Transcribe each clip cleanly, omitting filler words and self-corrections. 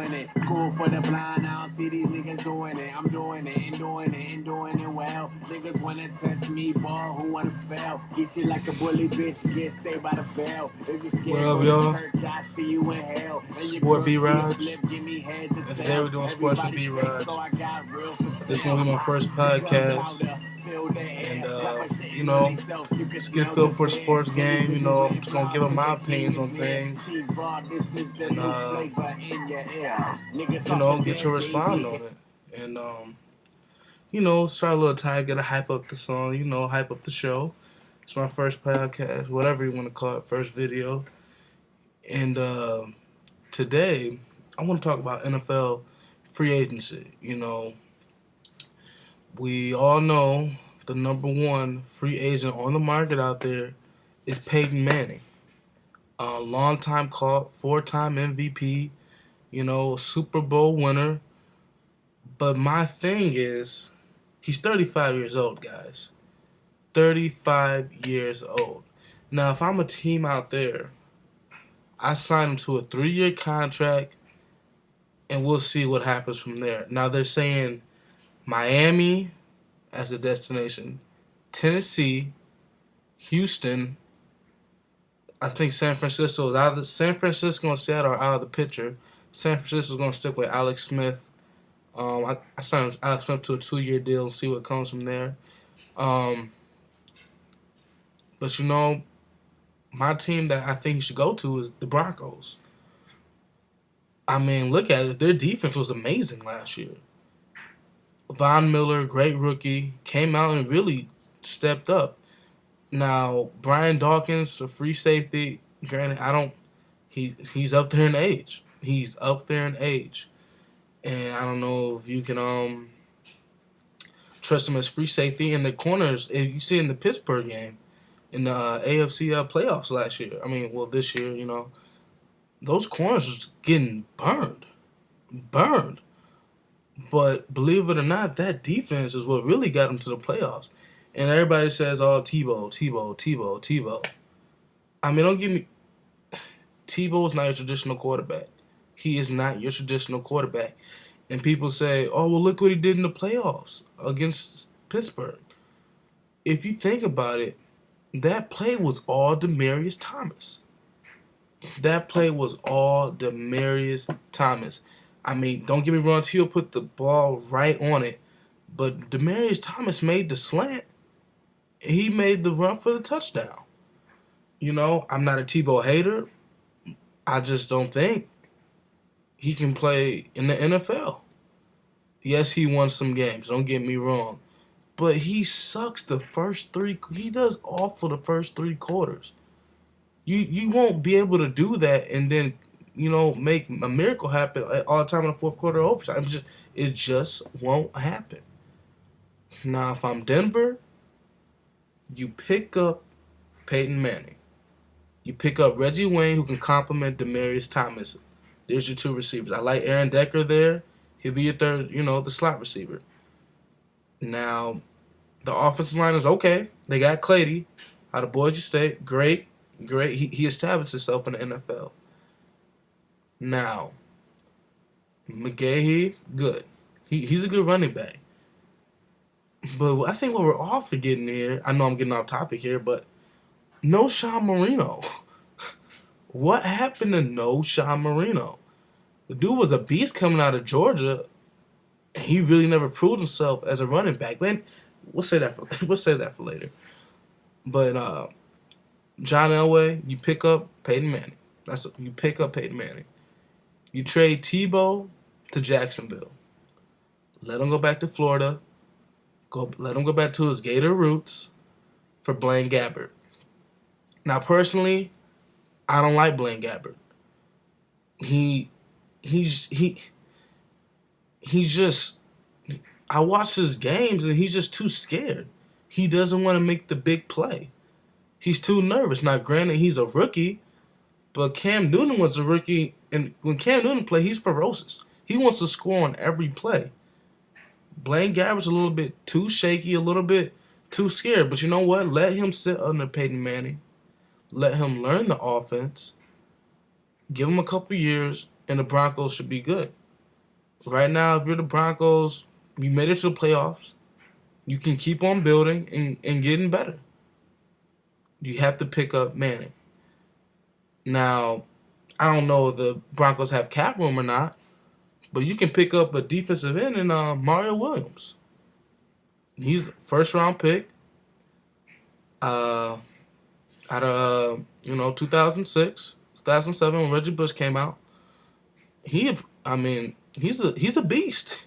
doing it. School for the blind, I don't see these niggas doing it. I'm doing it and doing it and doing it well. Niggas wanna test me, ball, who wanna fail? Get you like a bully bitch, get saved by the bell. If you're What scared, up, go y'all? to church, I see you in hell. And your Sport girl, B she a Raj. slip, give me head to And today tail. we're doing sports with Everybody B fake, Raj. so I got real for sale. This is gonna be my first podcast. And just get a feel for the sports game. I'm just gonna give them my opinions on things. And get your respond on it. And try a little time, get a hype up the song, hype up the show. It's my first podcast, whatever you want to call it, first video. And today, I want to talk about NFL free agency. We all know the number one free agent on the market out there is Peyton Manning. A long-time call, 4-time MVP, Super Bowl winner. But my thing is, he's 35 years old, guys. 35 years old. Now, if I'm a team out there, I sign him to a 3-year contract, and we'll see what happens from there. Now, they're saying Miami as a destination, Tennessee, Houston. I think San Francisco is out of the, San Francisco and Seattle are out of the picture. San Francisco is going to stick with Alex Smith. I signed Alex Smith to a 2-year deal and see what comes from there. But my team that I think he should go to is the Broncos. I mean, look at it. Their defense was amazing last year. Von Miller, great rookie, came out and really stepped up. Now, Brian Dawkins, a free safety, granted, he's up there in age. He's up there in age. And I don't know if you can trust him as free safety. In the corners, if you see in the Pittsburgh game, in the AFC playoffs last year, this year, those corners was getting burned. But believe it or not, that defense is what really got them to the playoffs. And everybody says, oh, Tebow. Don't give me... Tebow is not your traditional quarterback. He is not your traditional quarterback. And people say, oh, well, look what he did in the playoffs against Pittsburgh. If you think about it, that play was all Demaryius Thomas. Don't get me wrong, Tebow put the ball right on it. But Demaryius Thomas made the slant. He made the run for the touchdown. I'm not a Tebow hater. I just don't think he can play in the NFL. Yes, he won some games. Don't get me wrong. But he sucks the first three. He does awful the first 3 quarters. You won't be able to do that and then, make a miracle happen all the time in the fourth quarter overtime. It just won't happen. Now, if I'm Denver, you pick up Peyton Manning. You pick up Reggie Wayne, who can complement Demaryius Thomas. There's your 2 receivers. I like Aaron Decker there. He'll be your third, the slot receiver. Now, the offensive line is okay. They got Clady out of Boise State. Great. He established himself in the NFL. Now, McGahee, good. He's a good running back. But I think what we're all forgetting here, I know I'm getting off topic here, but no Sean Marino. What happened to no Sean Marino? The dude was a beast coming out of Georgia. He really never proved himself as a running back. Man, we'll say that for later. But John Elway, you pick up Peyton Manning. You pick up Peyton Manning. You trade Tebow to Jacksonville. Let him go back to Florida. Let him go back to his Gator roots for Blaine Gabbert. Now, personally, I don't like Blaine Gabbert. He's just... I watch his games, and he's just too scared. He doesn't want to make the big play. He's too nervous. Now, granted, he's a rookie, but Cam Newton was a rookie, and when Cam Newton plays, he's ferocious. He wants to score on every play. Blaine Gabbert's a little bit too shaky, a little bit too scared. But you know what? Let him sit under Peyton Manning. Let him learn the offense. Give him a couple years, and the Broncos should be good. Right now, if you're the Broncos, you made it to the playoffs. You can keep on building and getting better. You have to pick up Manning. Now, I don't know if the Broncos have cap room or not, but you can pick up a defensive end in Mario Williams. He's a first round pick uh, out of 2006, 2007 when Reggie Bush came out. He's a beast.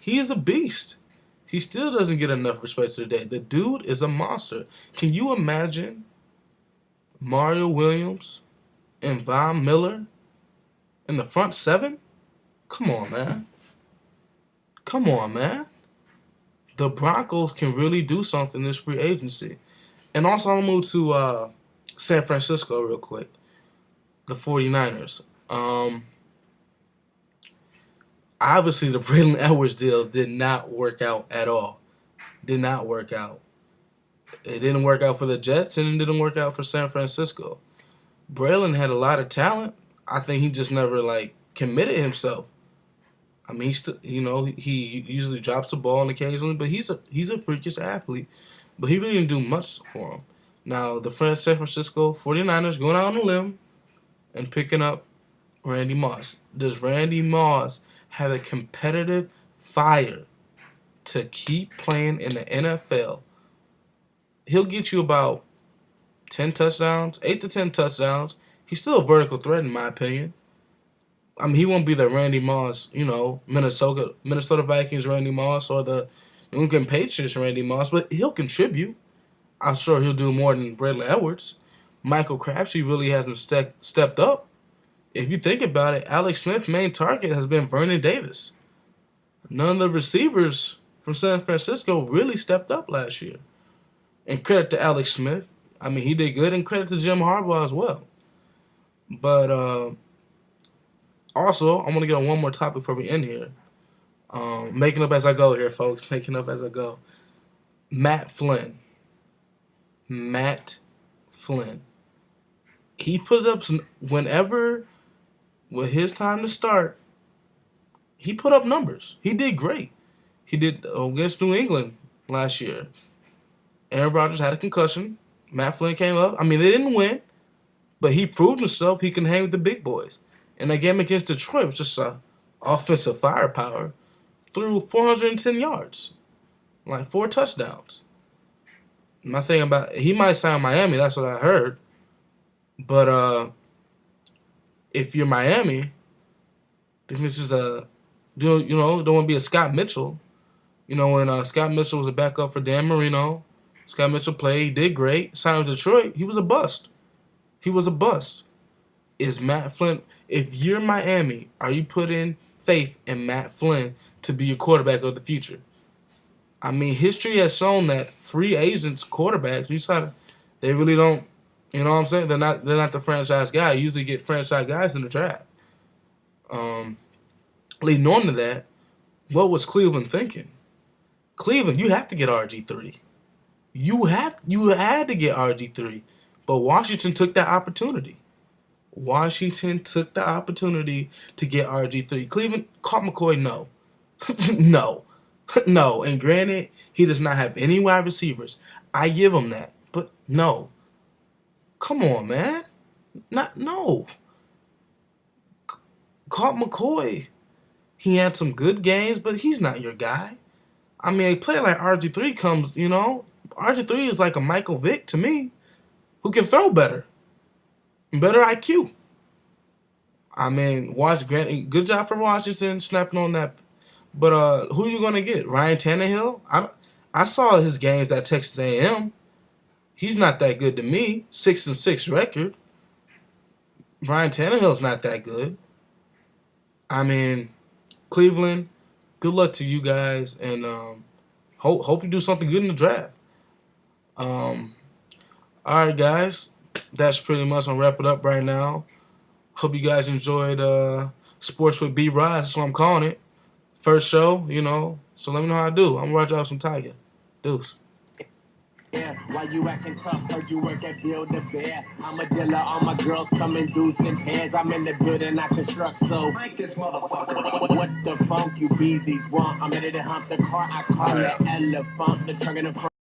He is a beast. He still doesn't get enough respect today. The dude is a monster. Can you imagine Mario Williams and Von Miller in the front seven? Come on, man. Come on, man. The Broncos can really do something this free agency. And also, I'll move to San Francisco real quick. The 49ers. Obviously, the Braylon Edwards deal did not work out at all. Did not work out. It didn't work out for the Jets, and it didn't work out for San Francisco. Braylon had a lot of talent. I think he just never committed himself. I mean, he usually drops the ball occasionally, but he's a freakish athlete. But he really didn't do much for him. Now, the San Francisco 49ers going out on a limb and picking up Randy Moss. Does Randy Moss have a competitive fire to keep playing in the NFL? He'll get you about 10 touchdowns, 8 to 10 touchdowns. He's still a vertical threat, in my opinion. I mean, he won't be the Randy Moss, Minnesota Vikings Randy Moss or the New England Patriots Randy Moss, but he'll contribute. I'm sure he'll do more than Braylon Edwards. Michael Crabtree really hasn't stepped up. If you think about it, Alex Smith's main target has been Vernon Davis. None of the receivers from San Francisco really stepped up last year. And credit to Alex Smith. I mean, he did good, and credit to Jim Harbaugh as well. But also, I'm going to get on one more topic before we end here. Making up as I go here, folks. Making up as I go. Matt Flynn. He put up whenever with his time to start, he put up numbers. He did great. He did against New England last year. Aaron Rodgers had a concussion. Matt Flynn came up. I mean, they didn't win, but he proved himself he can hang with the big boys. And that game against Detroit was just offensive firepower. Threw 410 yards, 4 touchdowns. My thing about he might sign Miami. That's what I heard. But if you're Miami, then this is don't want to be a Scott Mitchell. When Scott Mitchell was a backup for Dan Marino, Scott Mitchell played. He did great. Signed with Detroit. He was a bust. Is Matt Flynn? If you're Miami, are you putting faith in Matt Flynn to be your quarterback of the future? I mean, history has shown that free agents quarterbacks, they really don't. You know what I'm saying? They're not the franchise guy. You usually get franchise guys in the draft. Leading on to that, what was Cleveland thinking? Cleveland, you have to get RG3. You had to get RG3, but Washington took that opportunity. Washington took the opportunity to get RG3. Cleveland caught McCoy. No, no. And granted, he does not have any wide receivers. I give him that, but no. Come on, man. No. Caught McCoy. He had some good games, but he's not your guy. I mean, a player like RG3 comes, RG3 is like a Michael Vick to me, who can throw better. Better IQ. I mean, good job for Washington snapping on that. But who are you going to get? Ryan Tannehill? I saw his games at Texas A&M. He's not that good to me. 6-6 record. Ryan Tannehill's not that good. I mean, Cleveland, good luck to you guys, and hope you do something good in the draft. All right, guys, that's pretty much gonna wrap it up right now. Hope you guys enjoyed Sports with B. Rod. That's what I'm calling it. First show, so let me know how I do. I'm gonna watch out some Tiger. Deuce. Yeah, why you acting tough? Heard you work at Build a Bear. I'm a dealer, all my girls come in deuce and pairs. I'm in the building, I construct, so Like this motherfucker. what the funk you beezies want? I'm ready to hump the car, I call it elephant. The trunk in the front.